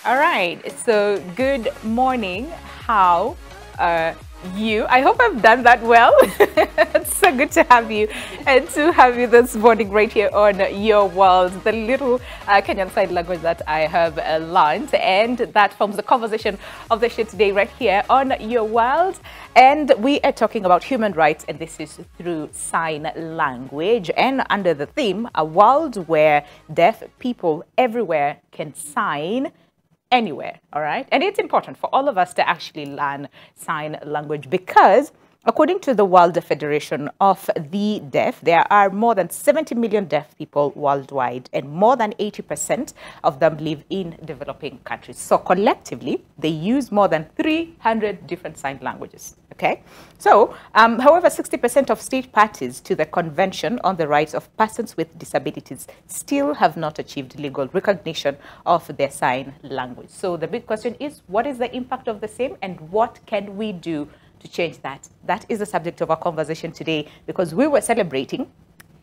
All right. So, good morning. How are you? I hope I've done that well. It's so good to have you and to have you this morning right here on Your World, the little Kenyan sign language that I have learned. And that forms the conversation of the show today right here on Your World. And we are talking about human rights, and this is through sign language. And under the theme, a world where deaf people everywhere can sign anywhere, all right? And it's important for all of us to actually learn sign language because according to the World Federation of the Deaf, there are more than 70 million deaf people worldwide, and more than 80% of them live in developing countries. So collectively, they use more than 300 different sign languages, okay? So, however, 60% of state parties to the Convention on the Rights of Persons with Disabilities still have not achieved legal recognition of their sign language. So the big question is, what is the impact of the same, and what can we do to change that? That is the subject of our conversation today, because we were celebrating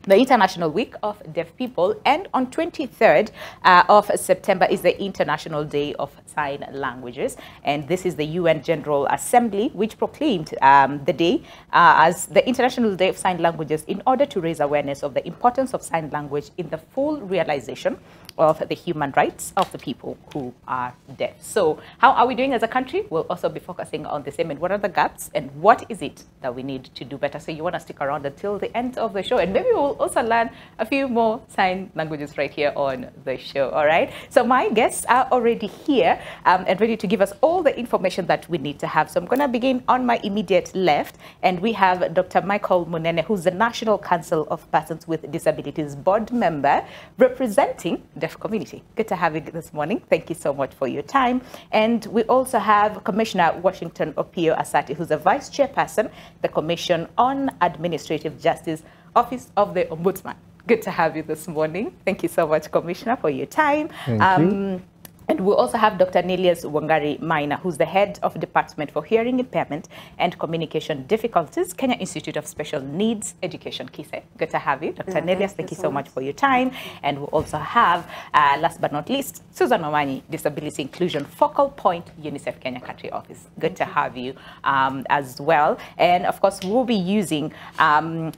the International Week of Deaf People, and on 23rd of September is the International Day of Sign Languages, and this is the UN General Assembly which proclaimed the day as the International Day of Sign Languages in order to raise awareness of the importance of sign language in the full realization of the human rights of the people who are deaf. So how are we doing as a country? We'll also be focusing on the same, and what are the gaps, and what is it that we need to do better? So you want to stick around until the end of the show, and maybe we'll also learn a few more sign languages right here on the show, all right? So my guests are already here and ready to give us all the information that we need to have. So I'm going to begin on my immediate left, and we have Dr. Michael Munene, who's the National Council of Persons with Disabilities board member representing deaf community. Good to have you this morning. Thank you so much for your time. And we also have Commissioner Washington Opiyo Asati, who's the Vice Chairperson, the Commission on Administrative Justice, Office of the Ombudsman. Good to have you this morning. Thank you so much, Commissioner, for your time. Thank you. And we also have Dr. Nelius Wangari Maina, who's the head of Department for Hearing Impairment and Communication Difficulties, Kenya Institute of Special Needs Education, KISE. Good to have you. Dr. Nelius, thank you so much for your time. And we also have, last but not least, Susan Mamanyi, Disability Inclusion Focal Point, UNICEF Kenya Country Office. Good to have you as well. And of course, we'll be using,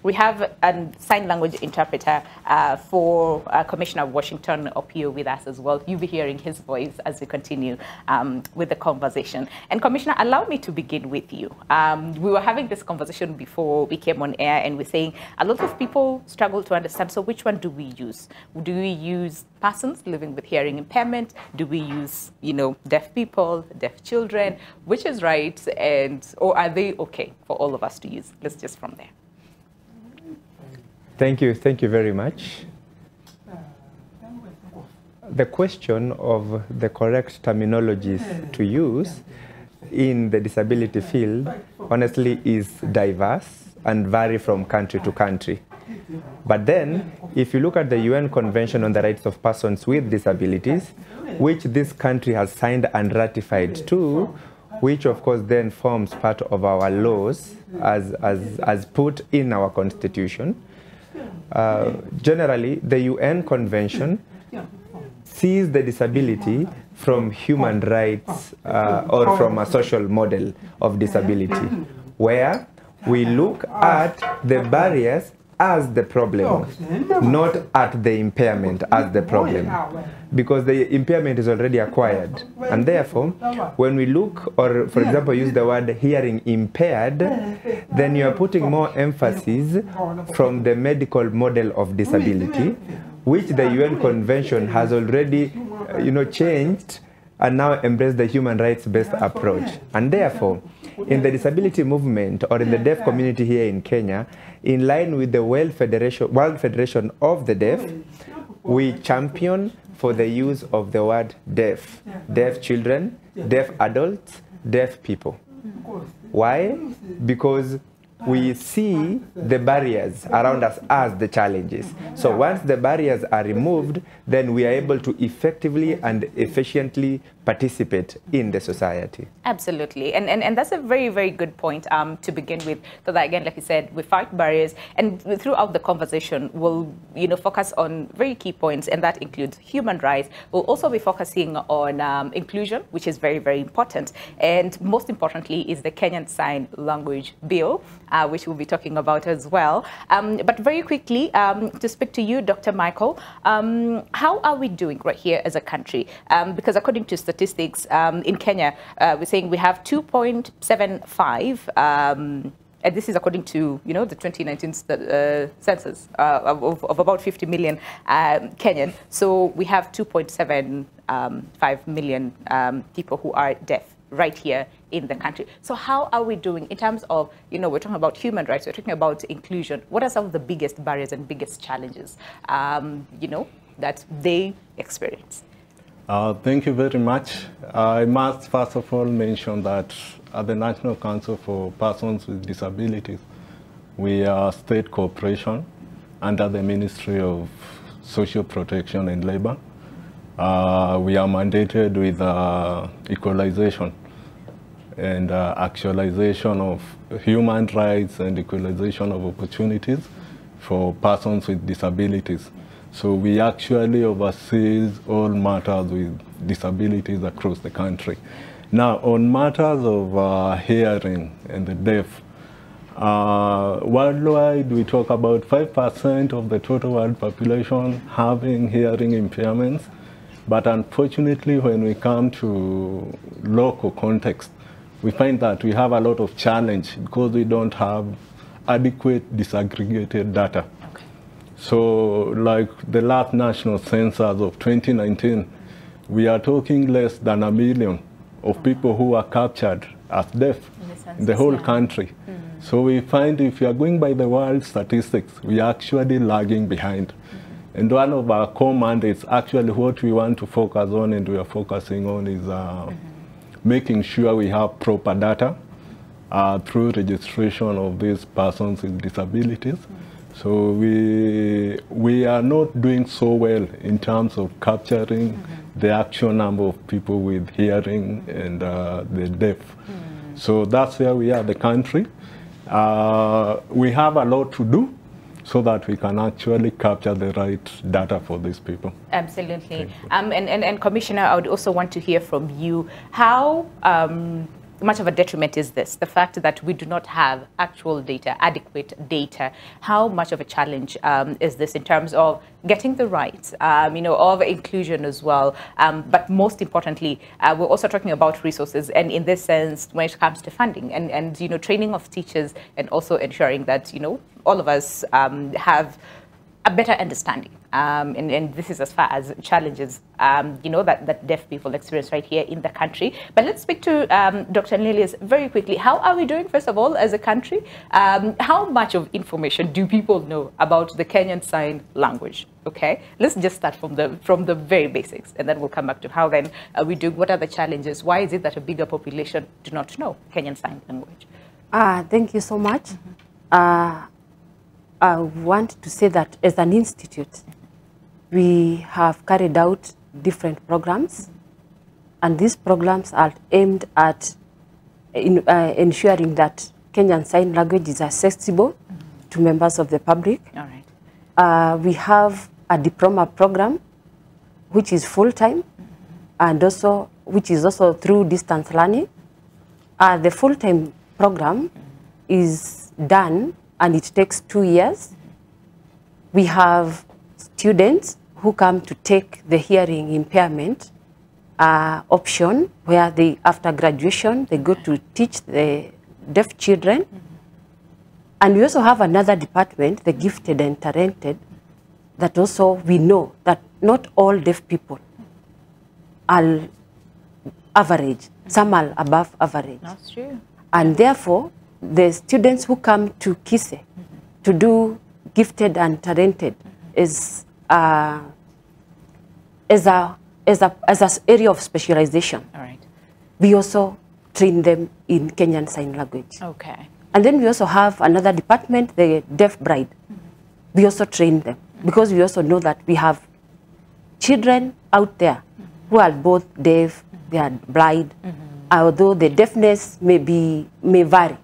we have a sign language interpreter for Commissioner Washington Opiyo with us as well. You'll be hearing his voice as we continue with the conversation. And Commissioner, allow me to begin with you. We were having this conversation before we came on air, and we're saying a lot of people struggle to understand. So which one do we use? Do we use persons living with hearing impairment? Do we use, deaf people, deaf children? Which is right, or are they okay for all of us to use? Let's just from there. Thank you very much. The question of the correct terminologies to use in the disability field, honestly, is diverse and vary from country to country. But then, if you look at the UN Convention on the Rights of Persons with Disabilities, which this country has signed and ratified too, which of course then forms part of our laws as put in our constitution, generally the UN Convention sees the disability from human rights or from a social model of disability, where we look at the barriers as the problem, not at the impairment as the problem, because the impairment is already acquired. And therefore, when we look, or for example, use the word hearing impaired, then you are putting more emphasis from the medical model of disability, which the UN Convention has already, changed and now embraced the human rights-based approach. And therefore, in the disability movement or in the deaf community here in Kenya, in line with the World Federation of the Deaf, we champion for the use of the word deaf. Deaf children, deaf adults, deaf people. Why? Because we see the barriers around us as the challenges. So once the barriers are removed, then we are able to effectively and efficiently participate in the society. Absolutely. And that's a very, very good point to begin with. So that, again, like you said, we fight barriers, and throughout the conversation, we'll focus on very key points, and that includes human rights. We'll also be focusing on inclusion, which is very, very important. And most importantly is the Kenyan Sign Language Bill, which we'll be talking about as well. But very quickly, to speak to you, Dr. Michael, how are we doing right here as a country? Because according to statistics in Kenya, we're saying we have 2.75, and this is according to the 2019 census of about 50 million Kenyan. So we have 2.75 million people who are deaf right here in the country. So how are we doing in terms of, we're talking about human rights, we're talking about inclusion. What are some of the biggest barriers and biggest challenges, that they experience? Thank you very much. I must first of all mention that at the National Council for Persons with Disabilities, we are a state corporation under the Ministry of Social Protection and Labor. We are mandated with equalization and actualization of human rights and equalization of opportunities for persons with disabilities. So we actually oversee all matters with disabilities across the country. Now, on matters of hearing and the deaf, worldwide we talk about 5% of the total world population having hearing impairments. But unfortunately, when we come to local context, we find that we have a lot of challenge because we don't have adequate disaggregated data. Okay. So like the last national census of 2019, we are talking less than 1 million of people who are captured as deaf in the whole country. Mm-hmm. So we find if you are going by the world statistics, we are actually lagging behind. Mm-hmm. And one of our core mandates, actually what we want to focus on and we are focusing on is making sure we have proper data through registration of these persons with disabilities. Mm-hmm. So we are not doing so well in terms of capturing mm-hmm. the actual number of people with hearing and the deaf. Mm-hmm. So that's where we are, the country. We have a lot to do so that we can actually capture the right data for these people. Absolutely. And Commissioner, I would also want to hear from you. How much of a detriment is this? The fact that we do not have actual data, adequate data. How much of a challenge is this in terms of getting the rights, of inclusion as well? But most importantly, we're also talking about resources, and in this sense, when it comes to funding and training of teachers, and also ensuring that all of us have a better understanding. And this is as far as challenges, that deaf people experience right here in the country. But let's speak to Dr. Nelius very quickly. How are we doing, first of all, as a country? How much of information do people know about the Kenyan Sign Language? Okay, let's just start from the very basics, and then we'll come back to how then we do. What are the challenges? Why is it that a bigger population do not know Kenyan Sign Language? Thank you so much. Mm-hmm. I want to say that as an institute, we have carried out different programs, and these programs are aimed at ensuring that Kenyan Sign Language is accessible to members of the public. All right. We have a diploma program, which is full-time, and also which is also through distance learning. The full-time program is done, and it takes 2 years. We have students who come to take the hearing impairment option, where they, after graduation, they go to teach the deaf children. Mm-hmm. And we also have another department, the gifted and talented, that also we know that not all deaf people are average. Some are above average. That's true. And therefore, the students who come to KISE to do gifted and talented is as an area of specialization. All right. We also train them in Kenyan Sign Language. Okay. And then we also have another department, the deaf bride. We also train them because we also know that we have children out there who are both deaf, they are blind, although the deafness may vary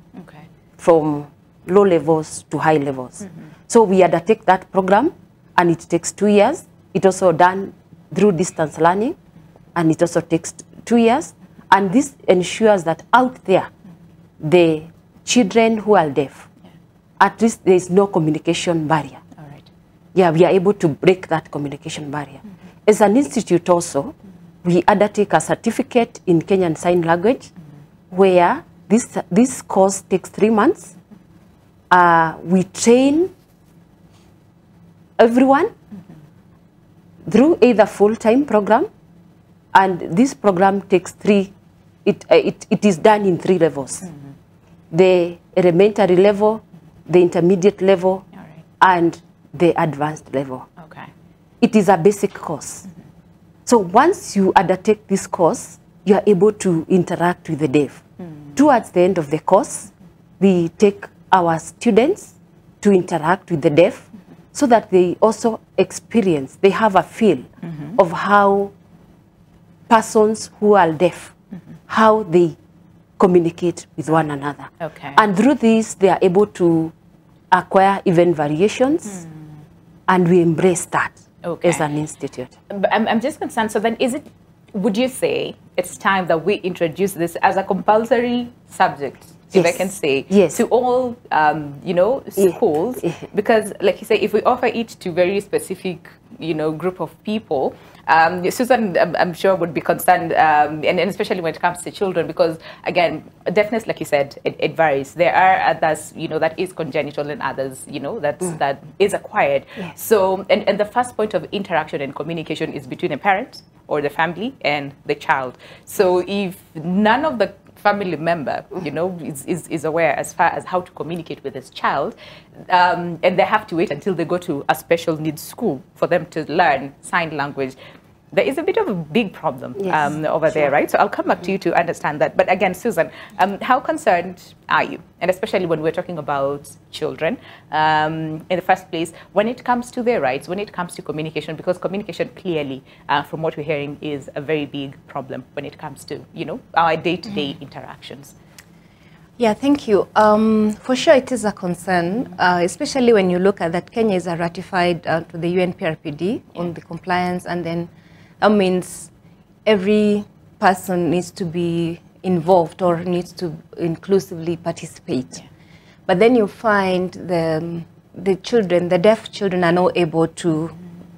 from low levels to high levels. So we undertake that program, and it takes 2 years. It's also done through distance learning, and it also takes 2 years. And this ensures that out there, the children who are deaf, at least there is no communication barrier. All right. Yeah, we are able to break that communication barrier. As an institute also, we undertake a certificate in Kenyan Sign Language, where this course takes 3 months. We train everyone through either full-time program, and this program takes it is done in 3 levels. The elementary level, the intermediate level, and the advanced level. Okay. It is a basic course. So once you undertake this course, you are able to interact with the deaf. Towards the end of the course, we take our students to interact with the deaf so that they also experience, they have a feel of how persons who are deaf, how they communicate with one another. Okay. And through this, they are able to acquire even variations, and we embrace that as an institute. But I'm just concerned, so then would you say it's time that we introduce this as a compulsory subject, if I can say, to all, schools? Because, like you say, if we offer it to very specific, group of people, Susan, I'm sure, would be concerned, and especially when it comes to children, because, again, deafness, like you said, it varies. There are others, that is congenital, and others, that is acquired. Yes. So, and the first point of interaction and communication is between a parent or the family and the child. So if none of the family member, is aware as far as how to communicate with his child, and they have to wait until they go to a special needs school for them to learn sign language, there is a bit of a big problem over there, right? So I'll come back to you to understand that. But again, Susan, how concerned are you? And especially when we're talking about children, in the first place, when it comes to their rights, when it comes to communication, because communication clearly, from what we're hearing, is a very big problem when it comes to, our day-to-day interactions. Yeah, thank you. For sure, it is a concern, especially when you look at that Kenya is ratified to the UNPRPD on the compliance, and then that means every person needs to be involved or needs to inclusively participate. Yeah. But then you find the children, the deaf children, are not able to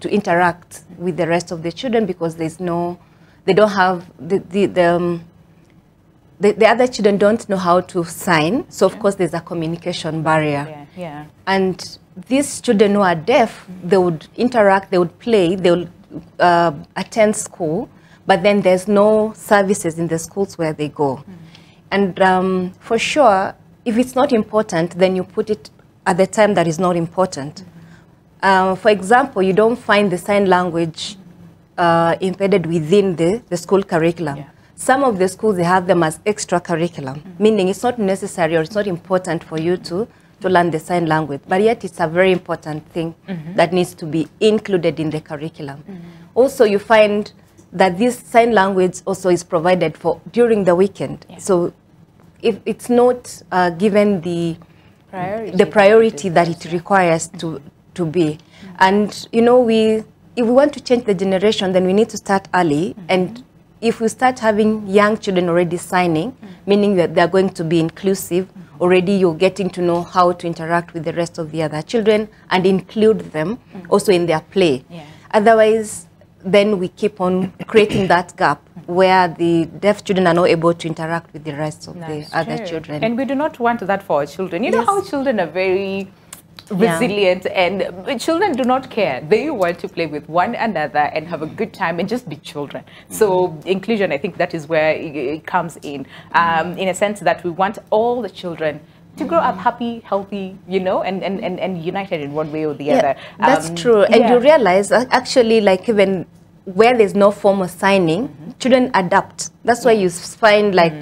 interact with the rest of the children because they don't have the other children don't know how to sign, so of course there's a communication barrier. Yeah. And these children who are deaf, they would interact, they would play, they would attend school, but then there's no services in the schools where they go. And for sure, if it's not important, then you put it at the time that is not important. For example, you don't find the sign language embedded within the school curriculum. Yeah. Some of the schools, they have them as extra curriculum, meaning it's not necessary or it's not important for you to learn the sign language, but yet it's a very important thing that needs to be included in the curriculum. Also, you find that this sign language also is provided for during the weekend. Yeah. So if it's not given the priority that it requires to be. And, if we want to change the generation, then we need to start early. And if we start having young children already signing, meaning that they're going to be inclusive, already you're getting to know how to interact with the rest of the other children and include them also in their play. Yeah. Otherwise, then we keep on creating that gap where the deaf children are not able to interact with the rest of the other children. And we do not want that for our children. You know how children are very resilient, and children do not care. They want to play with one another and have a good time and just be children. So inclusion, I think that is where it comes in a sense that we want all the children to grow up happy, healthy, and united in one way or the other. That's true. And you realize, actually, like even where there's no form of signing, children adapt. That's why you find like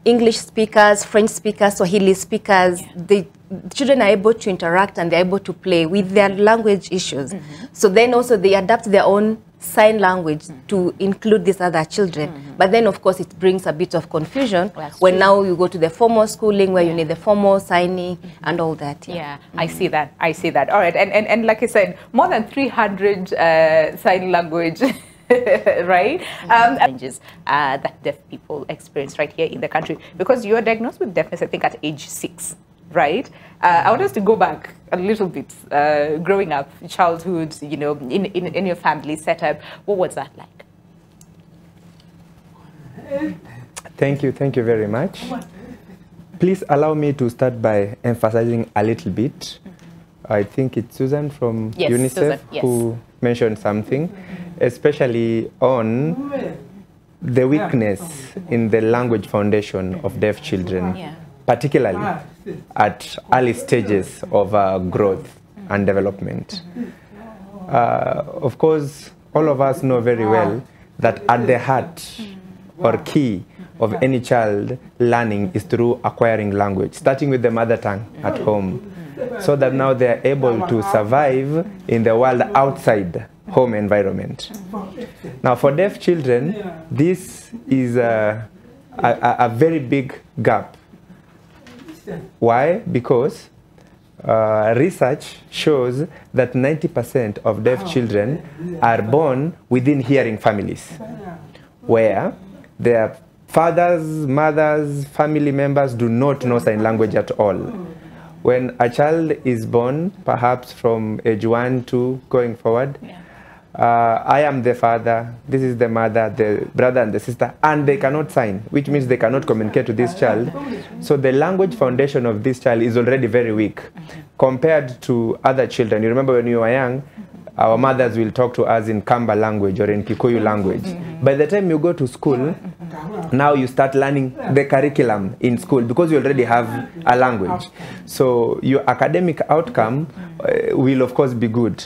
English speakers, French speakers, Swahili speakers. The children are able to interact and they're able to play with their language issues. So then also they adapt their own sign language to include these other children. But then, of course, it brings a bit of confusion when now you go to the formal schooling where you need the formal signing and all that. Yeah, I see that. I see that. All right. And like I said, more than 300 sign language right? Challenges that deaf people experience right here in the country, because you are diagnosed with deafness, I think, at age 6, right? I want us to go back a little bit, growing up, childhood, you know, in your family setup. What was that like? Thank you very much. Please allow me to start by emphasizing a little bit. I think it's Susan from UNICEF Susan, yes, who mentioned something, especially on the weakness in the language foundation of deaf children, particularly at early stages of growth and development. Of course, all of us know very well that at the heart or key of any child learning is through acquiring language, starting with the mother tongue at home, so that now they are able to survive in the world outside home environment. Now, for deaf children, this is a very big gap. Why? Because research shows that 90% of deaf children are born within hearing families, where their fathers, mothers, family members do not know sign language at all. When a child is born, perhaps from age 1, 2, going forward, I am the father, this is the mother, the brother and the sister, and they cannot sign, which means they cannot communicate to this child. So the language foundation of this child is already very weak compared to other children. You remember when you were young, our mothers will talk to us in Kamba language or in Kikuyu language. By the time you go to school, now you start learning the curriculum in school because you already have a language. So your academic outcome will of course be good.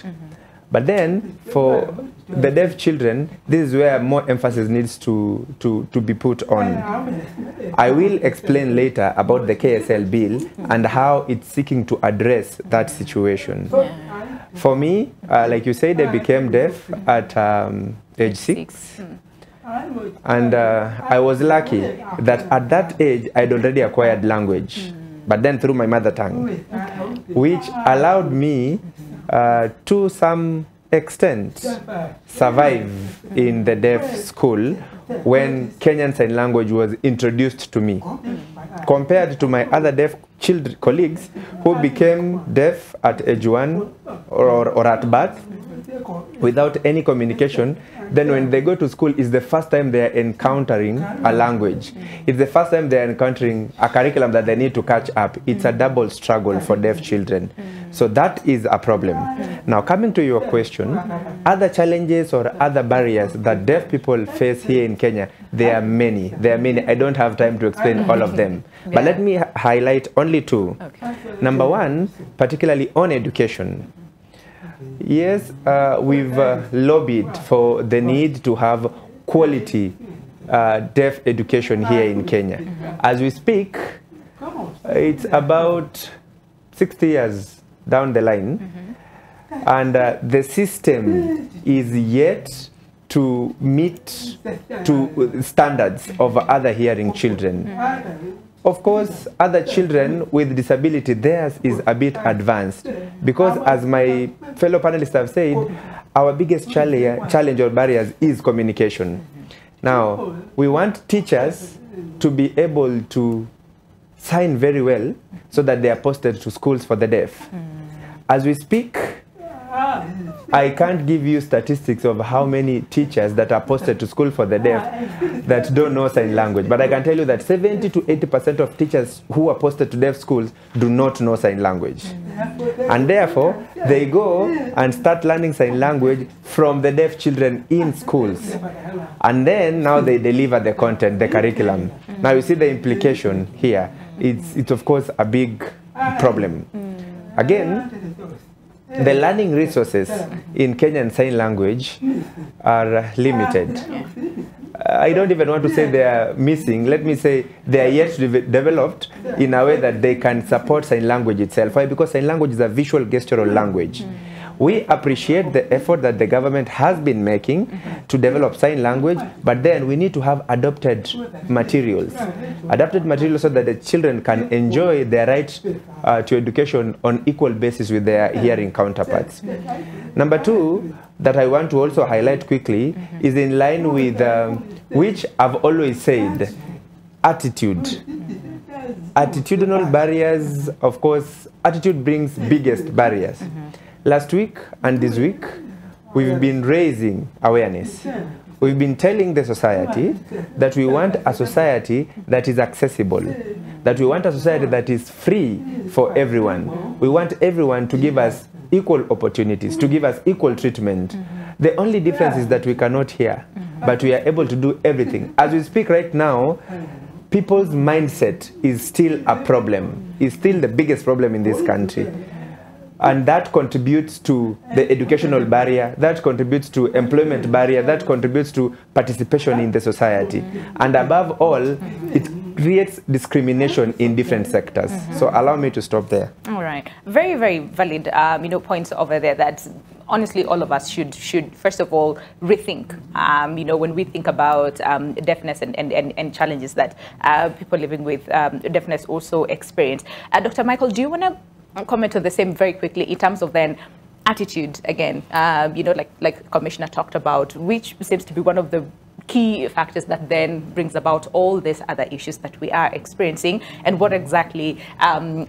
But then for the deaf children, this is where more emphasis needs to be put on. I will explain later about the KSL bill and how it's seeking to address that situation. For me, like you said, I became deaf at age 6. And I was lucky that at that age, I'd already acquired language, but then through my mother tongue, which allowed me to some extent survive in the deaf school when Kenyan Sign Language was introduced to me, compared to my other deaf colleagues who became deaf at age 1 or at birth without any communication. Then when they go to school, it's the first time they are encountering a language. It's the first time they are encountering a curriculum that they need to catch up. It's a double struggle for deaf children. So that is a problem. Now, coming to your question, other challenges or other barriers that deaf people face here in Kenya, there are many. There are many. I don't have time to explain all of them. But let me highlight only 2. Number 1, particularly on education. Yes, we've lobbied for the need to have quality deaf education here in Kenya. As we speak, it's about 60 years down the line, and the system is yet to meet to standards of other hearing children. Of course, other children with disability, theirs is a bit advanced, because as my fellow panelists have said, our biggest challenge or barriers is communication. Now, we want teachers to be able to sign very well so that they are posted to schools for the deaf. As we speak, I can't give you statistics of how many teachers that are posted to school for the deaf that don't know sign language, but I can tell you that 70 to 80% of teachers who are posted to deaf schools do not know sign language. And therefore, they go and start learning sign language from the deaf children in schools. And then now they deliver the content, the curriculum. Now you see the implication here. It's of course a big problem. Again, the learning resources in Kenyan Sign Language are limited. I don't even want to say they are missing. Let me say they are yet to be developed in a way that they can support sign language itself. Why? Because sign language is a visual gestural language. We appreciate the effort that the government has been making to develop sign language, but then we need to have adopted materials. Adapted materials so that the children can enjoy their right to education on equal basis with their hearing counterparts. Number two, that I want to also highlight quickly is in line with which I've always said, attitude. Attitudinal barriers, of course, attitude brings biggest barriers. Last week and this week, we've been raising awareness. We've been telling the society that we want a society that is accessible, that we want a society that is free for everyone. We want everyone to give us equal opportunities, to give us equal treatment. The only difference is that we cannot hear, but we are able to do everything. As we speak right now, people's mindset is still a problem, is still the biggest problem in this country. And that contributes to the educational barrier, that contributes to employment barrier, that contributes to participation in the society. And above all, it creates discrimination in different sectors. So allow me to stop there. All right. Very, very valid points over there that honestly all of us should first of all rethink, when we think about deafness and challenges that people living with deafness also experience. Dr. Michael, do you want to comment on the same very quickly in terms of then attitude again, like Commissioner talked about, which seems to be one of the key factors that then brings about all these other issues that we are experiencing, and what exactly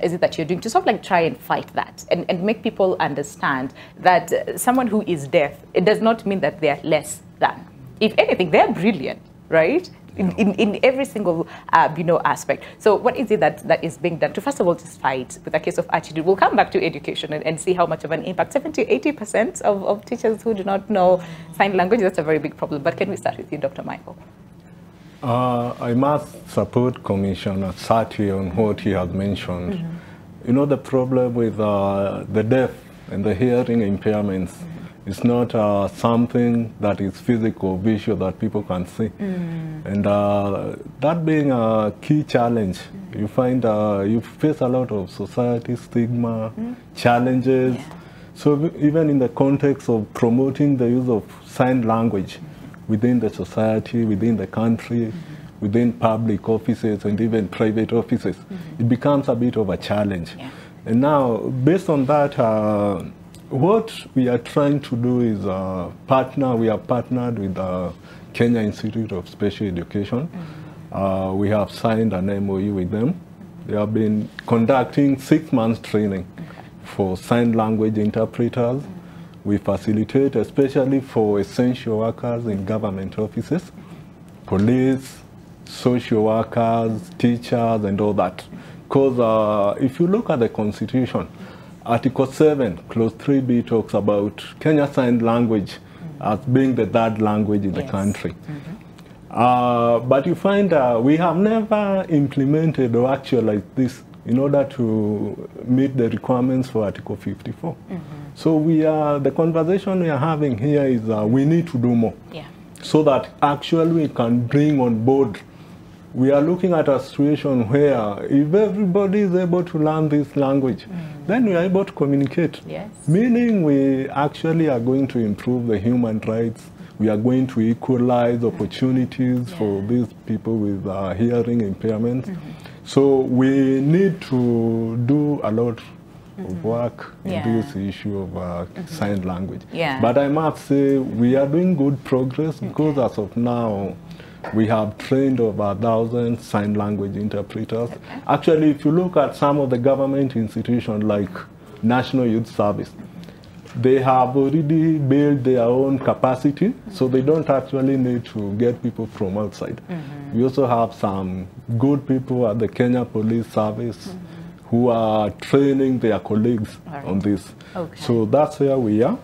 is it that you're doing to sort of like try and fight that and make people understand that someone who is deaf, it does not mean that they're less than. If anything, they're brilliant, right? In every single aspect. So what is it that is being done to first of all just fight with the case of attitude? We'll come back to education and see how much of an impact. 70–80% of teachers who do not know sign language, that's a very big problem. But can we start with you, Dr. Michael? I must support Commissioner Sati on what he has mentioned. You know, the problem with the deaf and the hearing impairments, it's not something that is physical, visual, that people can see. And that being a key challenge, you find you face a lot of society stigma, challenges. So even in the context of promoting the use of sign language within the society, within the country, within public offices and even private offices, it becomes a bit of a challenge. And now, based on that, what we are trying to do is we have partnered with the Kenya Institute of Special Education. We have signed an MOU with them. They have been conducting 6 months training for sign language interpreters. We facilitate, especially for essential workers in government offices, police, social workers, teachers, and all that. Because if you look at the Constitution, Article 7, Clause 3B talks about Kenya Sign Language as being the third language in the country. But you find we have never implemented or actualized this in order to meet the requirements for Article 54. So the conversation we are having here is we need to do more so that actually we can bring on board. We are looking at a situation where if everybody is able to learn this language, then we are able to communicate. Meaning we actually are going to improve the human rights. We are going to equalize opportunities for these people with hearing impairments. So we need to do a lot of work in this issue of sign language. But I must say we are doing good progress because as of now, we have trained over 1,000 sign language interpreters. Actually, if you look at some of the government institutions like National Youth Service, they have already built their own capacity, so they don't actually need to get people from outside. We also have some good people at the Kenya Police Service who are training their colleagues on this. So that's where we are.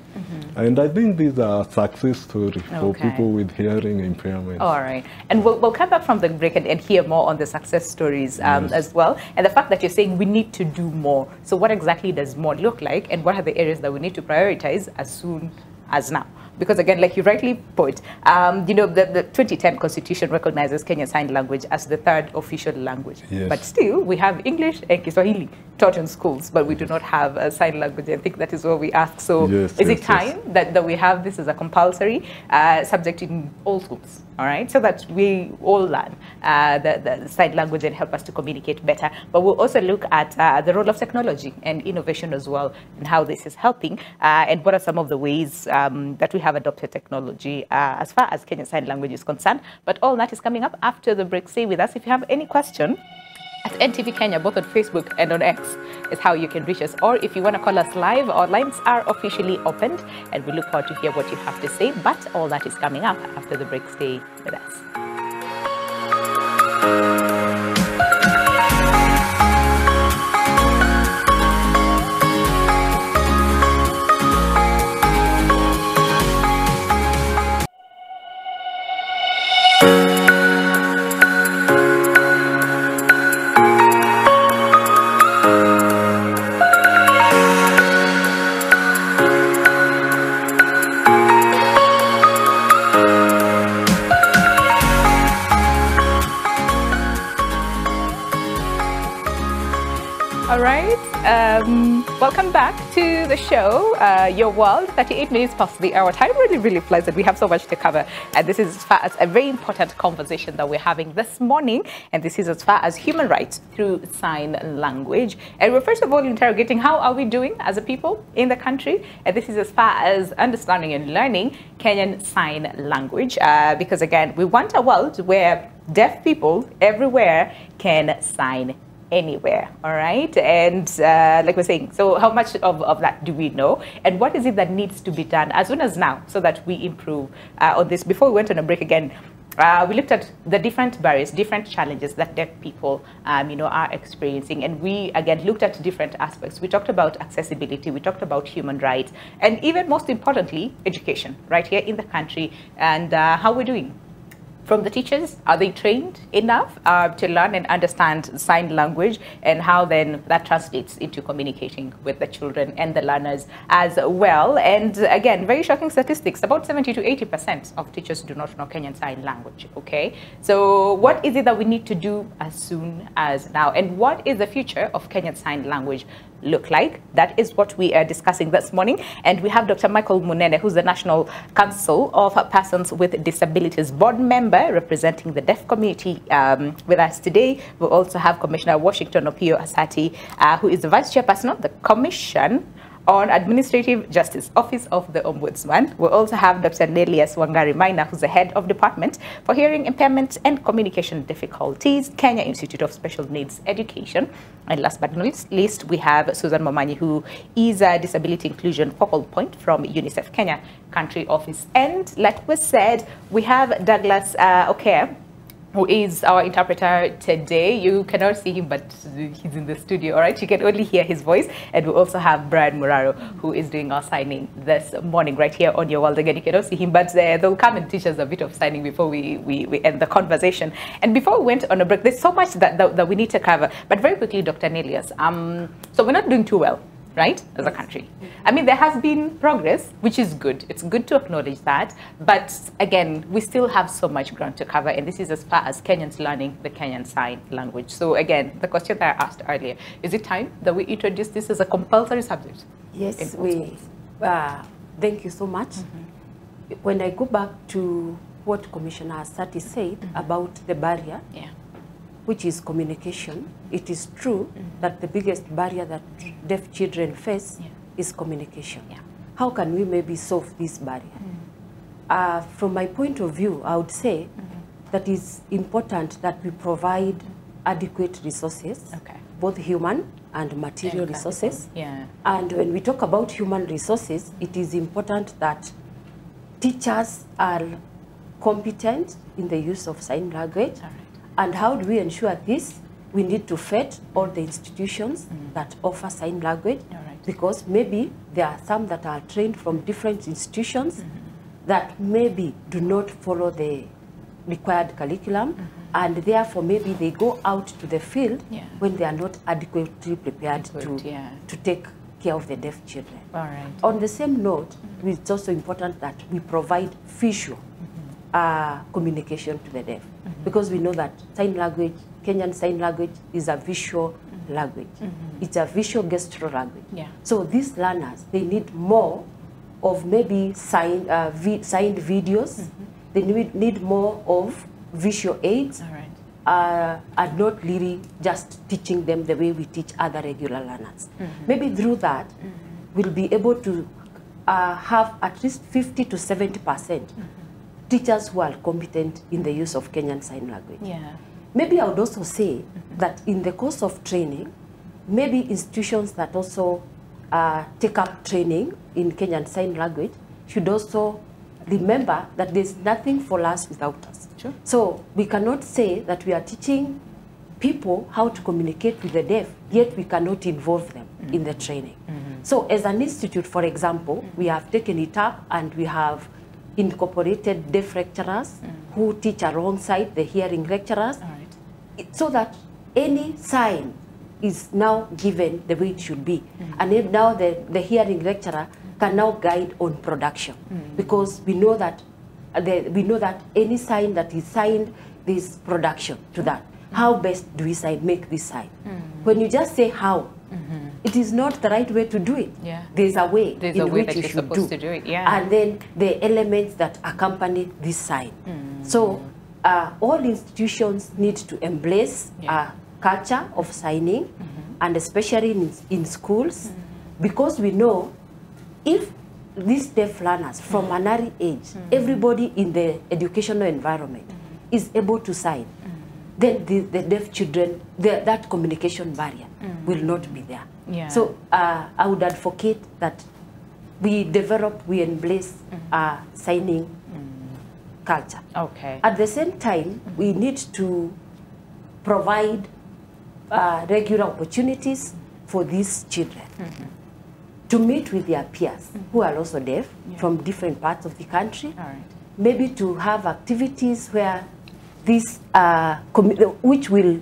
And I think these are success stories for people with hearing impairments. All right. And we'll come back from the break and hear more on the success stories as well. And the fact that you're saying we need to do more. So what exactly does more look like? And what are the areas that we need to prioritize as soon as now? because again, like you rightly put, you know, the 2010 Constitution recognizes Kenyan Sign Language as the third official language. Yes. But still, we have English and Kiswahili taught in schools, but we do not have a sign language. I think that is what we ask. So is it time that we have this as a compulsory subject in all schools? All right, so that we all learn the sign language and help us to communicate better. But we'll also look at the role of technology and innovation as well, and how this is helping, and what are some of the ways that we have adopted technology as far as Kenyan Sign Language is concerned. But all that is coming up after the break. Stay with us. If you have any question, at NTV Kenya, both on Facebook and on X, is how you can reach us. Or if you want to call us live, our lines are officially opened, and we look forward to hear what you have to say. But all that is coming up after the break. Stay with us. Welcome back to the show, Your World. 38 minutes past the hour. Time really flies, and we have so much to cover. And this is as far as a very important conversation that we're having this morning. And this is as far as human rights through sign language. And we're first of all interrogating how are we doing as a people in the country. And this is as far as understanding and learning Kenyan Sign Language. Because again, we want a world where deaf people everywhere can sign anywhere. All right, and like we're saying, so how much of that do we know, and what is it that needs to be done as soon as now so that we improve on this? Before we went on a break again, we looked at the different barriers, different challenges that deaf people you know, are experiencing, and we again looked at different aspects. We talked about accessibility, we talked about human rights, and even most importantly, education right here in the country, and how we're doing. From the teachers, are they trained enough to learn and understand sign language, and how then that translates into communicating with the children and the learners as well? And again, very shocking statistics, about 70 to 80% of teachers do not know Kenyan Sign Language, okay? So what is it that we need to do as soon as now? And what is the future of Kenyan Sign Language look like? That is what we are discussing this morning. And we have Dr. Michael Munene, who's the National Council of Persons with Disabilities board member representing the deaf community with us today. We also have Commissioner Washington Opio Asati, who is the Vice Chairperson of the Commission on Administrative Justice, Office of the Ombudsman. We also have Dr. Nelias Wangari Maina, who's the Head of Department for Hearing Impairment and Communication Difficulties, Kenya Institute of Special Needs Education. And last but not least, we have Susan Momanyi, who is a Disability Inclusion Focal Point from UNICEF Kenya Country Office. And like we said, we have Douglas Oker, who is our interpreter today. You cannot see him, but he's in the studio, all right? You can only hear his voice. And we also have Brian Muraro, who is doing our signing this morning right here on Your World. Again, you cannot see him, but they'll come and teach us a bit of signing before we end the conversation. And before we went on a break, there's so much that we need to cover. But very quickly, Dr. Nelias, so we're not doing too well, right, as a country. I mean, there has been progress, which is good. It's good to acknowledge that. But again, we still have so much ground to cover, and this is as far as Kenyans learning the Kenyan Sign Language. So again, the question that I asked earlier, is it time that we introduce this as a compulsory subject? Yes, thank you so much. When I go back to what Commissioner Asati said about the barrier, which is communication, it is true that the biggest barrier that deaf children face is communication. How can we maybe solve this barrier? From my point of view, I would say that it's important that we provide adequate resources, both human and material resources. And when we talk about human resources, it is important that teachers are competent in the use of sign language. And how do we ensure this? We need to vet all the institutions that offer sign language, because maybe there are some that are trained from different institutions that maybe do not follow the required curriculum, and therefore maybe they go out to the field when they are not adequately prepared to take care of the deaf children. All right. On the same note, it's also important that we provide visual communication to the deaf, because we know that sign language, Kenyan Sign Language, is a visual language. It's a visual gestural language. Yeah. So these learners, they need more of maybe signed videos. They need more of visual aids. All right. And not really just teaching them the way we teach other regular learners. Maybe through that, we'll be able to have at least 50 to 70% teachers who are competent in the use of Kenyan Sign Language. Yeah. Maybe I would also say that in the course of training, maybe institutions that also take up training in Kenyan Sign Language should also remember that there's nothing for us without us. Sure. So we cannot say that we are teaching people how to communicate with the deaf, yet we cannot involve them in the training. So as an institute, for example, we have taken it up and we have incorporated deaf lecturers who teach alongside the hearing lecturers, All right. so that any sign is now given the way it should be. And then now the hearing lecturer can now guide on production, because we know that any sign that is signed, there's production to that. How best do we make this sign? When you just say how, it is not the right way to do it. Yeah. There's a way There's in a way which that you you're should supposed to do it, yeah. And then the elements that accompany this sign. So all institutions need to embrace a culture of signing, and especially in schools, because we know if these deaf learners from an early age, everybody in the educational environment is able to sign, then the deaf children, that communication barrier will not be there. Yeah. So I would advocate that we embrace signing culture. Okay. At the same time, we need to provide regular opportunities for these children to meet with their peers who are also deaf from different parts of the country. All right. Maybe to have activities where this, which will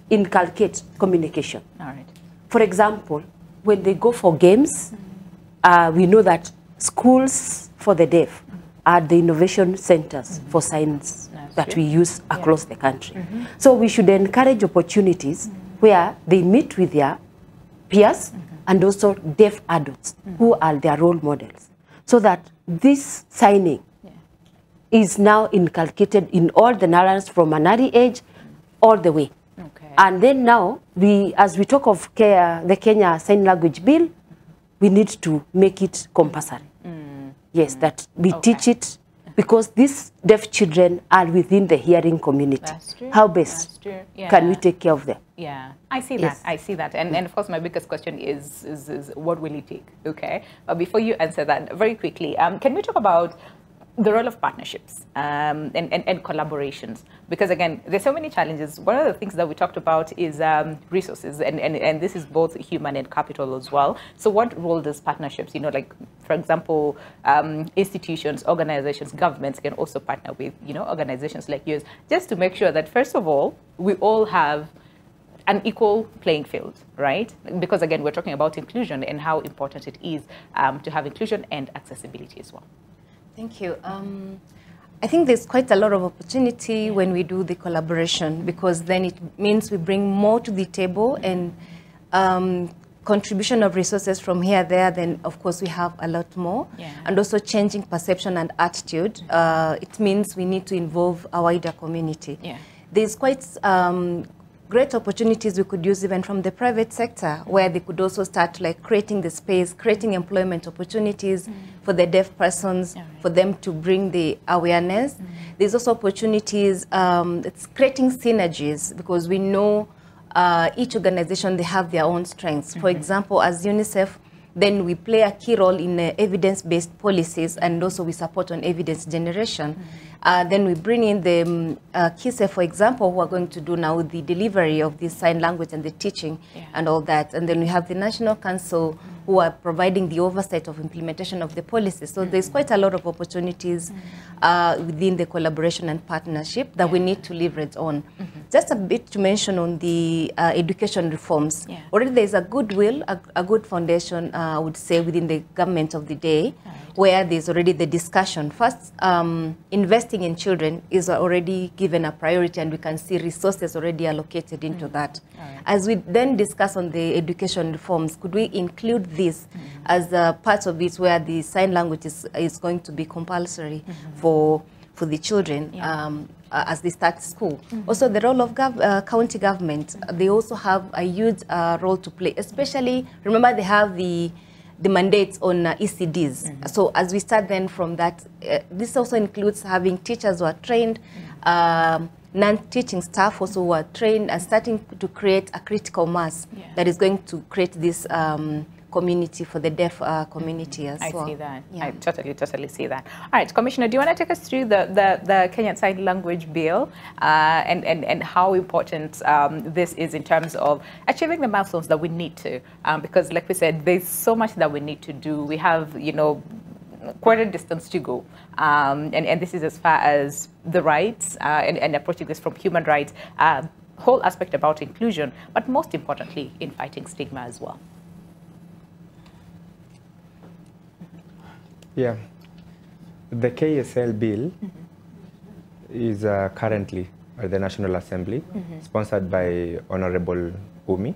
inculcate communication. All right. For example, when they go for games, we know that schools for the deaf are the innovation centers for science that we use across the country. So we should encourage opportunities where they meet with their peers and also deaf adults who are their role models, so that this signing is now inculcated in all the learners from an early age all the way. Okay. And then now, as we talk of the Kenya Sign Language Bill, we need to make it compulsory. Yes, that we teach it, because these deaf children are within the hearing community. That's true. How best can we take care of them? Yeah, I see Yes. that. I see that. And of course, my biggest question is what will it take? Okay. But before you answer that, very quickly, can we talk about the role of partnerships and collaborations? Because again, there's so many challenges. One of the things that we talked about is resources, and this is both human and capital as well. So what role does partnerships, like, for example, institutions, organizations, governments can also partner with, organizations like yours, just to make sure that, first of all, we all have an equal playing field, right? Because again, we're talking about inclusion and how important it is to have inclusion and accessibility as well. Thank you. I think there's quite a lot of opportunity when we do the collaboration, because then it means we bring more to the table, and contribution of resources from here, there, then of course we have a lot more. And also changing perception and attitude. It means we need to involve a wider community. There's quite great opportunities we could use even from the private sector, where they could also start creating the space, creating employment opportunities for the deaf persons, for them to bring the awareness. There's also opportunities, it's creating synergies, because we know each organization, they have their own strengths. For example, as UNICEF, then we play a key role in evidence-based policies, and also we support on evidence generation. Then we bring in the KISE, for example, who are going to do now the delivery of the sign language and the teaching and all that. And then we have the National Council who are providing the oversight of implementation of the policy. So there's quite a lot of opportunities within the collaboration and partnership that we need to leverage on. Just a bit to mention on the education reforms. Already there's a goodwill, a good foundation, I would say, within the government of the day, where there's already the discussion. First, investing in children is already given a priority, and we can see resources already allocated into that. As we then discuss on the education reforms, could we include this as a part of it, where the sign language is going to be compulsory for the children as they start school? Also, the role of county government, they also have a huge role to play, especially, remember, they have the mandates on ECDs. So as we start then from that, this also includes having teachers who are trained, non-teaching staff also who are trained, and starting to create a critical mass that is going to create this community for the deaf community as well. I see that. I totally see that. All right, Commissioner, do you want to take us through the Kenyan Sign Language Bill and how important this is in terms of achieving the milestones that we need to? Because like we said, there's so much that we need to do. We have, quite a distance to go. And this is as far as the rights and approaching this from human rights, whole aspect about inclusion, but most importantly, in fighting stigma as well. Yeah, the KSL bill is currently at the National Assembly, sponsored by Honorable Umi.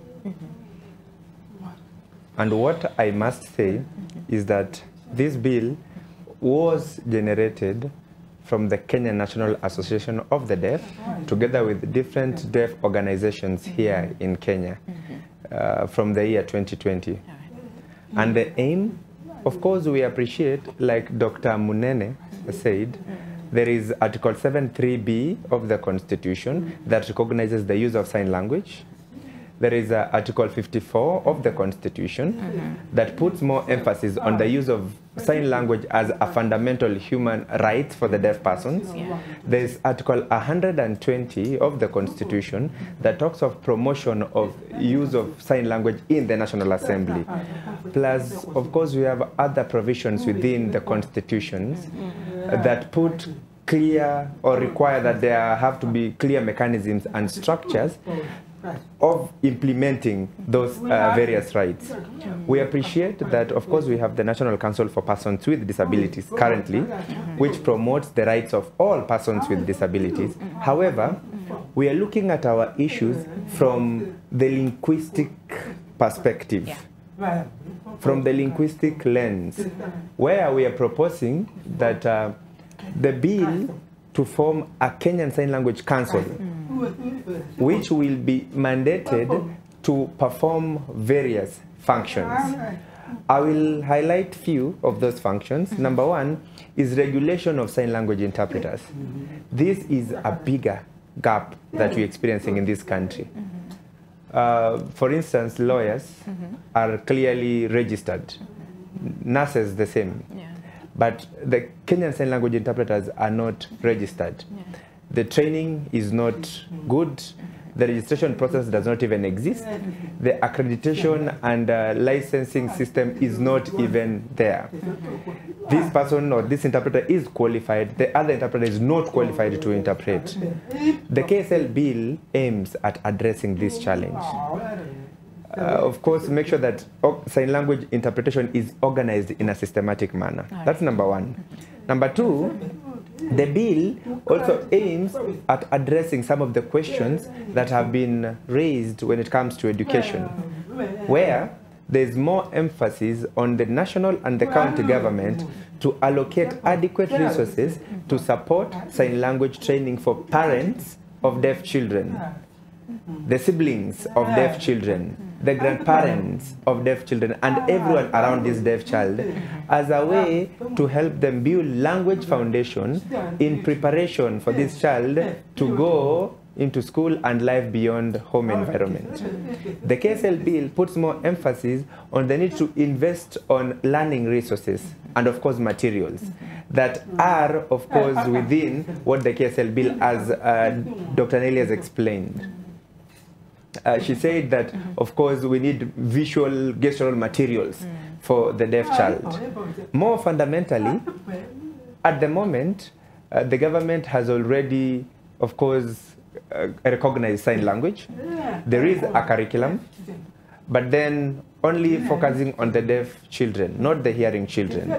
And what I must say is that this bill was generated from the Kenya National Association of the Deaf, together with different deaf organizations here in Kenya, from the year 2020. And the aim, of course, we appreciate, like Dr. Munene said, there is Article 73B of the Constitution that recognizes the use of sign language. There is Article 54 of the Constitution that puts more emphasis on the use of sign language as a fundamental human right for the deaf persons. There's Article 120 of the Constitution that talks of promotion of use of sign language in the National Assembly. Plus, of course, we have other provisions within the constitutions that put clear or require that there have to be clear mechanisms and structures of implementing those various rights. We appreciate that, of course, we have the National Council for Persons with Disabilities currently, which promotes the rights of all persons with disabilities. However, we are looking at our issues from the linguistic perspective, from the linguistic lens, where we are proposing that the bill to form a Kenyan Sign Language Council, which will be mandated to perform various functions. I will highlight few of those functions. Number one is regulation of sign language interpreters. This is a bigger gap that we're experiencing in this country. For instance, lawyers are clearly registered, nurses the same. But the Kenyan Sign Language interpreters are not registered. The training is not good. The registration process does not even exist. The accreditation and licensing system is not even there. This person or this interpreter is qualified. The other interpreter is not qualified to interpret. The KSL bill aims at addressing this challenge. Of course, make sure that sign language interpretation is organized in a systematic manner. That's number one. Number two, the bill also aims at addressing some of the questions that have been raised when it comes to education, where there's more emphasis on the national and the county government to allocate adequate resources to support sign language training for parents of deaf children, the siblings of deaf children, the grandparents of deaf children, and everyone around this deaf child, as a way to help them build language foundation in preparation for this child to go into school and life beyond home environment. The KSL bill puts more emphasis on the need to invest on learning resources and, of course, materials that are, of course, within what the KSL bill, as Dr. Nelly has explained. she said that, of course, we need visual gestural materials for the deaf child. More fundamentally, at the moment, the government has already, of course, recognized sign language. There is a curriculum, but then only focusing on the deaf children, not the hearing children.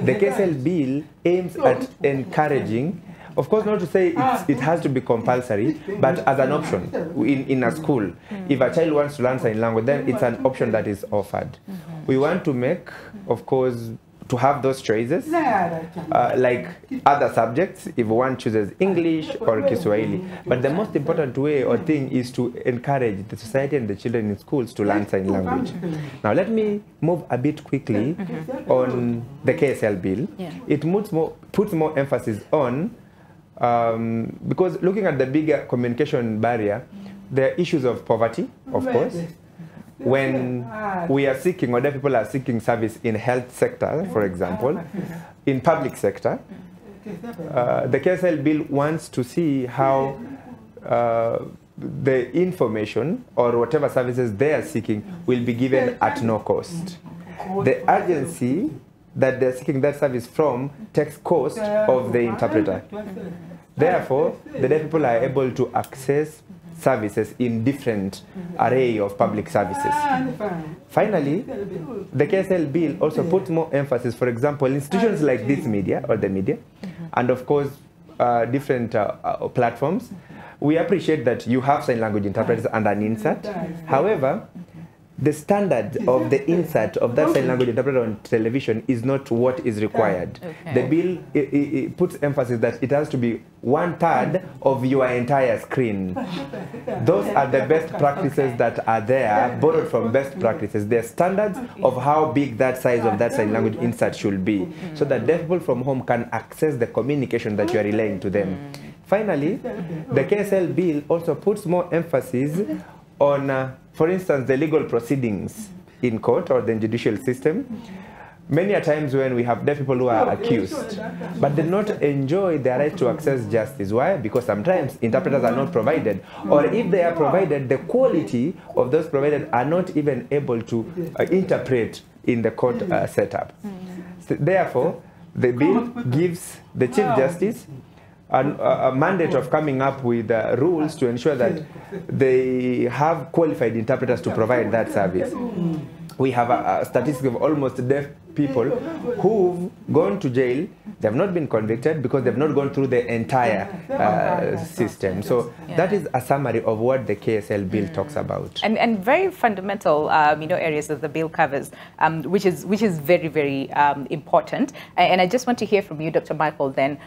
The KSL bill aims at encouraging, of course, not to say it has to be compulsory, but as an option in a school. If a child wants to learn sign language, then it's an option that is offered. We want to make, of course, to have those choices, like other subjects, if one chooses English or Kiswahili. But the most important way or thing is to encourage the society and the children in schools to learn sign language. Now, let me move a bit quickly on the KSL bill. It puts more emphasis on, because looking at the bigger communication barrier, there are issues of poverty, of course. When we are seeking, or deaf people are seeking service in health sector, for example, in public sector, the KSL bill wants to see how the information or whatever services they are seeking will be given at no cost. The agency that they're seeking that service from takes cost of the interpreter. Therefore, the deaf people are able to access services in different array of public services. Finally, the KSL bill also puts more emphasis, for example, institutions like this media, or the media, and of course, different platforms. We appreciate that you have sign language interpreters and an insert. However, the standard of the insert of that sign language interpreter on television is not what is required. The bill it puts emphasis that it has to be 1/3 of your entire screen. Those are the best practices that are there, borrowed from best practices. They're standards of how big that size of that sign language insert should be, so that deaf people from home can access the communication that you are relaying to them. Finally, the KSL bill also puts more emphasis on, for instance, the legal proceedings in court or the judicial system. Many a times when we have deaf people who are accused, but they not enjoy their right to access justice. Why? Because sometimes interpreters are not provided, or if they are provided, the quality of those provided are not even able to interpret in the court setup. So therefore, the bill gives the Chief Justice a mandate of coming up with rules to ensure that they have qualified interpreters to provide that service. We have a statistic of almost deaf people who've gone to jail. They have not been convicted because they've not gone through the entire system. So that is a summary of what the KSL bill talks about. And very fundamental, areas that the bill covers, which is very, very important. And I just want to hear from you, Dr. Michael, then,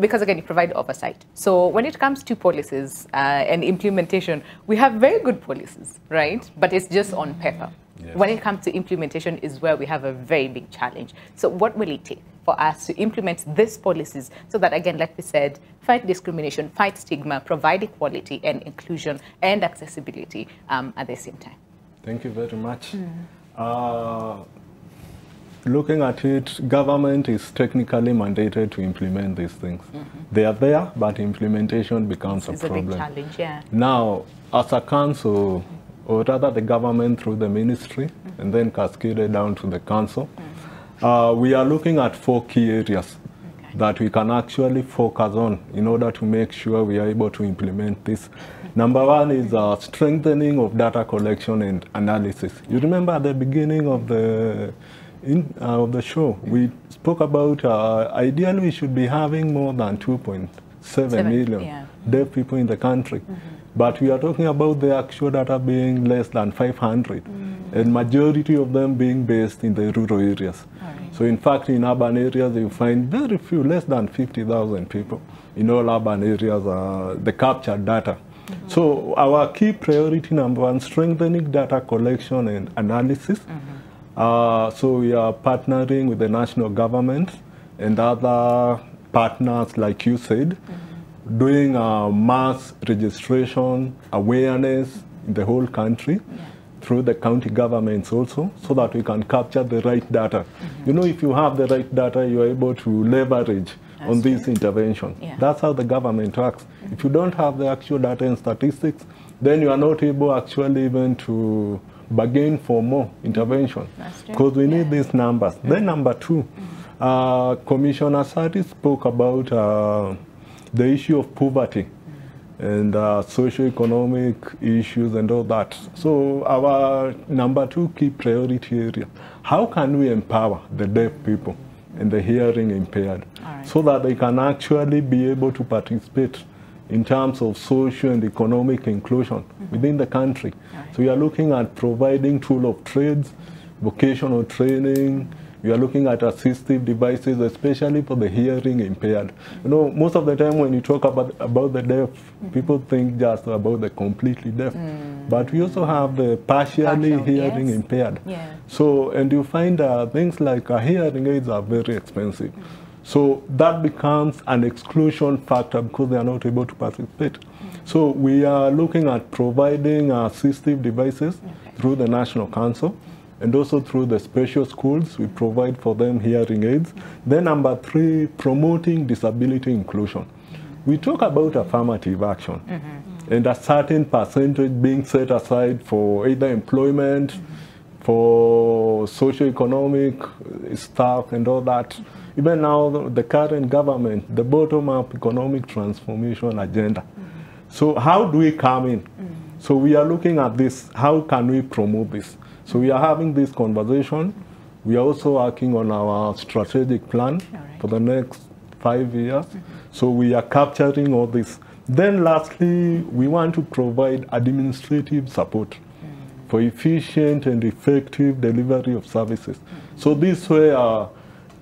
because again, you provide oversight. So when it comes to policies and implementation, we have very good policies, right? But it's just on paper. Yes. When it comes to implementation is where we have a very big challenge. So what will it take for us to implement these policies so that, again, like we said, fight discrimination, fight stigma, provide equality and inclusion and accessibility at the same time? Thank you very much. Looking at it, government is technically mandated to implement these things. They are there, but implementation becomes a problem. It's a big challenge, yeah. Now, as a council, or rather the government through the ministry, and then cascaded down to the council, we are looking at 4 key areas that we can actually focus on in order to make sure we are able to implement this. Number 1 is strengthening of data collection and analysis. You remember at the beginning of the show, we spoke about ideally we should be having more than 2.7 million deaf people in the country. But we are talking about the actual data being less than 500, and majority of them being based in the rural areas. So in fact, in urban areas, you find very few, less than 50,000 people in all urban areas, the captured data. So our key priority, number 1, strengthening data collection and analysis. So we are partnering with the national government and other partners, like you said, doing mass registration, awareness in the whole country, through the county governments also, so that we can capture the right data. You know, if you have the right data, you are able to leverage on this intervention. Yeah. That's how the government works. If you don't have the actual data and statistics, then you are not able actually even to bargain for more intervention, because we need these numbers. Then number two, Commissioner Sati spoke about the issue of poverty and socio-economic issues and all that. So our number two key priority area, how can we empower the deaf people and the hearing impaired so that they can actually be able to participate in terms of social and economic inclusion within the country. So we are looking at providing tool of trades, vocational training. We are looking at assistive devices, especially for the hearing impaired. You know, most of the time when you talk about the deaf, people think just about the completely deaf. But we also have the partially hearing impaired. So, and you find things like hearing aids are very expensive. So that becomes an exclusion factor because they are not able to participate. So we are looking at providing assistive devices through the National Council, and also through the special schools, we provide for them hearing aids. Then number three, promoting disability inclusion. We talk about affirmative action and a certain percentage being set aside for either employment, for socio-economic stuff and all that. Even now, the current government, the bottom-up economic transformation agenda. So how do we come in? So we are looking at this, how can we promote this? So we are having this conversation. We are also working on our strategic plan for the next 5 years. So we are capturing all this. Then lastly, we want to provide administrative support for efficient and effective delivery of services. So this way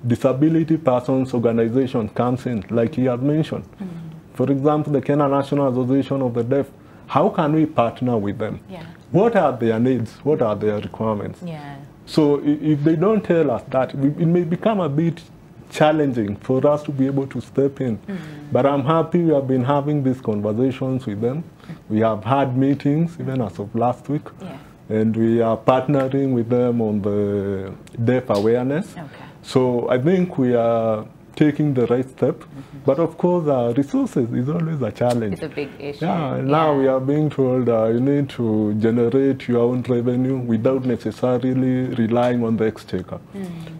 disability persons organization comes in, like he had mentioned. For example, the Kenya National Association of the Deaf, how can we partner with them? What are their needs? What are their requirements? So if they don't tell us that, it may become a bit challenging for us to be able to step in. But I'm happy we have been having these conversations with them. We have had meetings, even as of last week. And we are partnering with them on the deaf awareness. So I think we are taking the right step. But of course, resources is always a challenge. It's a big issue. Now we are being told you need to generate your own revenue without necessarily relying on the exchequer.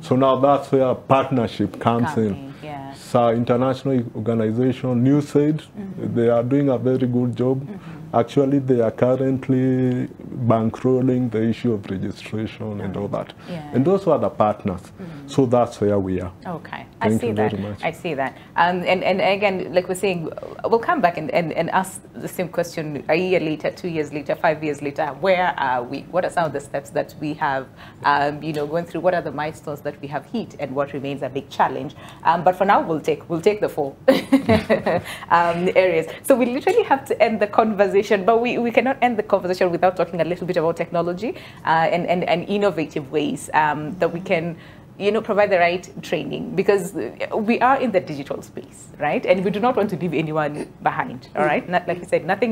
So now that's where partnership comes in. So international organization, NewSaid, they are doing a very good job. Actually, they are currently bankrolling the issue of registration and all that. And those are the partners. So that's where we are. I see that. I see that. And again, like we're saying, we'll come back and ask the same question a year later, 2 years later, 5 years later. Where are we? What are some of the steps that we have, going through? What are the milestones that we have hit, and what remains a big challenge? But for now, we'll take the 4 areas. So we literally have to end the conversation, but we cannot end the conversation without talking a little bit about technology and innovative ways that we can provide the right training, because we are in the digital space, right? And we do not want to leave anyone behind, all right? Not, like I said, nothing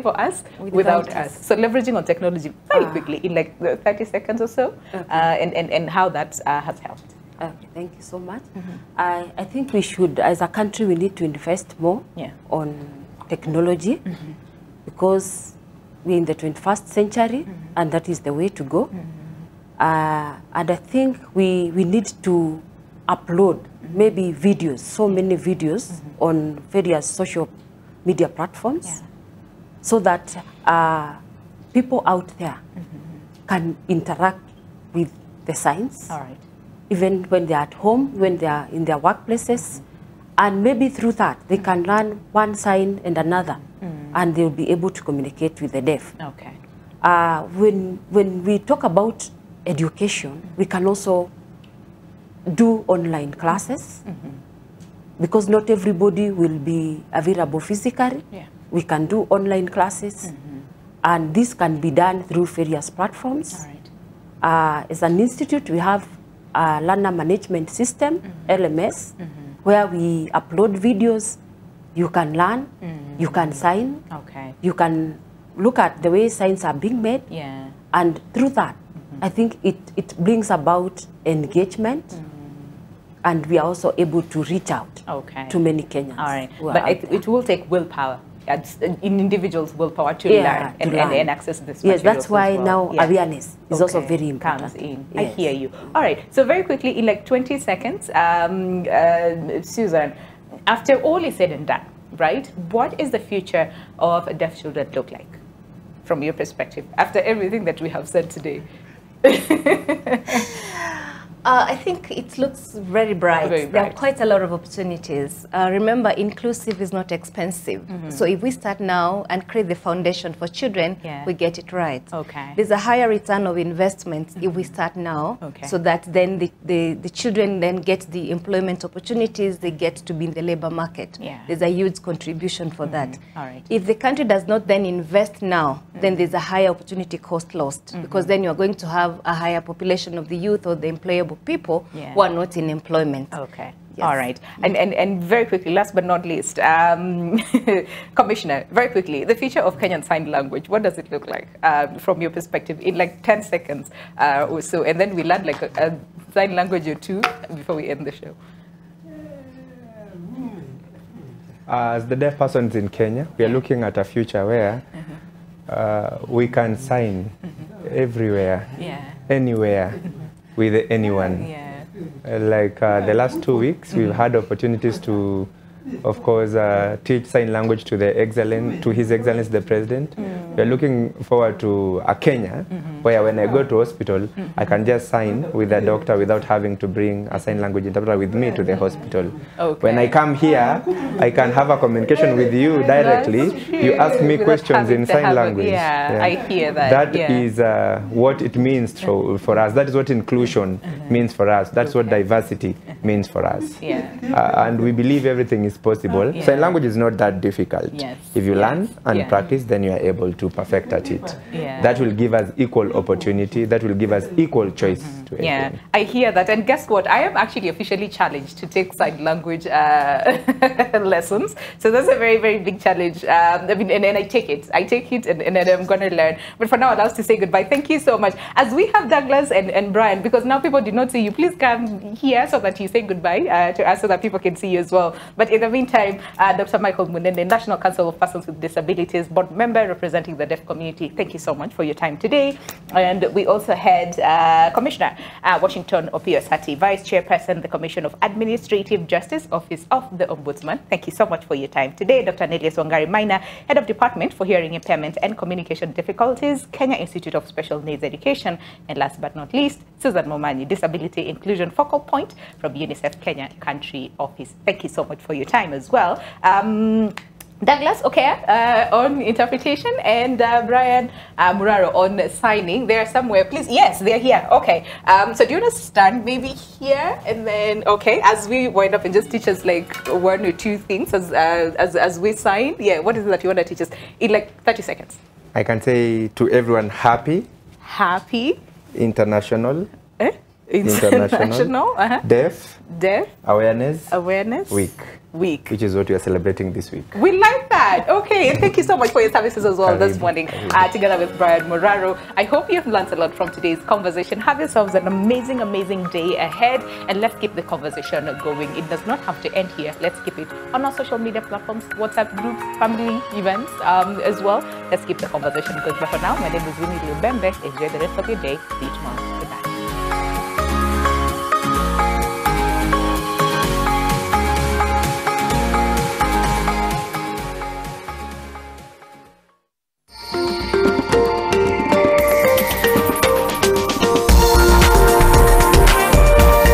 for us without us. So leveraging on technology very quickly in like 30 seconds or so, and how that has helped. Okay, thank you so much. I think we should, as a country, we need to invest more on technology, because we're in the 21st century, and that is the way to go. And I think we need to upload maybe videos, so many videos on various social media platforms, so that people out there can interact with the signs, even when they're at home, when they're in their workplaces. And maybe through that, they can learn one sign and another, and they'll be able to communicate with the deaf. When we talk about education, we can also do online classes, because not everybody will be available physically. We can do online classes, and this can be done through various platforms. As an institute, we have a learner management system, LMS, where we upload videos. You can learn, you can sign, you can look at the way signs are being made, and through that, I think it brings about engagement, and we are also able to reach out to many Kenyans. All right, but it will take willpower. In individuals' willpower to learn and access this. Yes, that's why now awareness is also very important. Comes in. Yes. I hear you. All right. So very quickly, in like 20 seconds, Susan, after all is said and done, right? What is the future of deaf children look like, from your perspective, after everything that we have said today? I think it looks very bright. There are quite a lot of opportunities. Remember, inclusive is not expensive. So if we start now and create the foundation for children, we get it right. There's a higher return of investment if we start now, so that then the children then get the employment opportunities, they get to be in the labor market. There's a huge contribution for that. If the country does not then invest now, then there's a higher opportunity cost lost, because then you're going to have a higher population of the youth or the employable people who are not in employment. Yes. All right. And very quickly, last but not least, Commissioner, very quickly, the future of Kenyan Sign Language, what does it look like from your perspective in like 10 seconds or so? And then we learn like a sign language or two before we end the show. As the deaf persons in Kenya, we are looking at a future where we can sign everywhere, anywhere, with anyone. Like the last 2 weeks, we've had opportunities to, of course, teach sign language to His Excellency the President. We're looking forward to a Kenya where when I go to hospital, I can just sign with a doctor without having to bring a sign language interpreter with me to the hospital. When I come here, I can have a communication with you directly. You ask me questions in sign language. I hear that. That is what it means for us. That is what inclusion means for us. That's what diversity means for us. And we believe everything is possible. Sign language is not that difficult. If you learn and practice, then you are able to perfect at it. That will give us equal opportunity. That will give us equal choice to everything. I hear that. And guess what? I am actually officially challenged to take sign language lessons. So that's a very, very big challenge. I mean, and I take it. And I'm going to learn. But for now, allow us to say goodbye. Thank you so much. As we have Douglas and Brian, because now people did not see you, please come here so that you say goodbye to us so that people can see you as well. But in the meantime, Dr. Michael Munene, National Council of Persons with Disabilities, board member representing the deaf community, thank you so much for your time today. And we also had Commissioner Washington Opiyo-Sati, Vice Chairperson, the Commission of Administrative Justice, Office of the Ombudsman. Thank you so much for your time today. Dr. Nelius Wangari Maina, Head of Department for Hearing Impairment and Communication Difficulties, Kenya Institute of Special Needs Education. And last but not least, Susan Momanyi, Disability Inclusion Focal Point from UNICEF Kenya Country Office. Thank you so much for your time as well. Douglas, on interpretation, and Brian Muraro on signing. They are somewhere, please. Yes, they're here. Okay. So do you want to stand maybe here, and then as we wind up and just teach us like one or two things as we sign. Yeah, what is it that you want to teach us in like 30 seconds? I can say to everyone, happy International Deaf Awareness Week, which is what we are celebrating this week. We like that. Okay, and thank you so much for your services as well this morning, together with Brian Muraro. I hope you've learned a lot from today's conversation. Have yourselves an amazing, amazing day ahead, and let's keep the conversation going. It does not have to end here. Let's keep it on our social media platforms, WhatsApp groups, family events as well. Let's keep the conversation going. But for now, my name is Winnie Lubembe. Enjoy the rest of your day. See you tomorrow.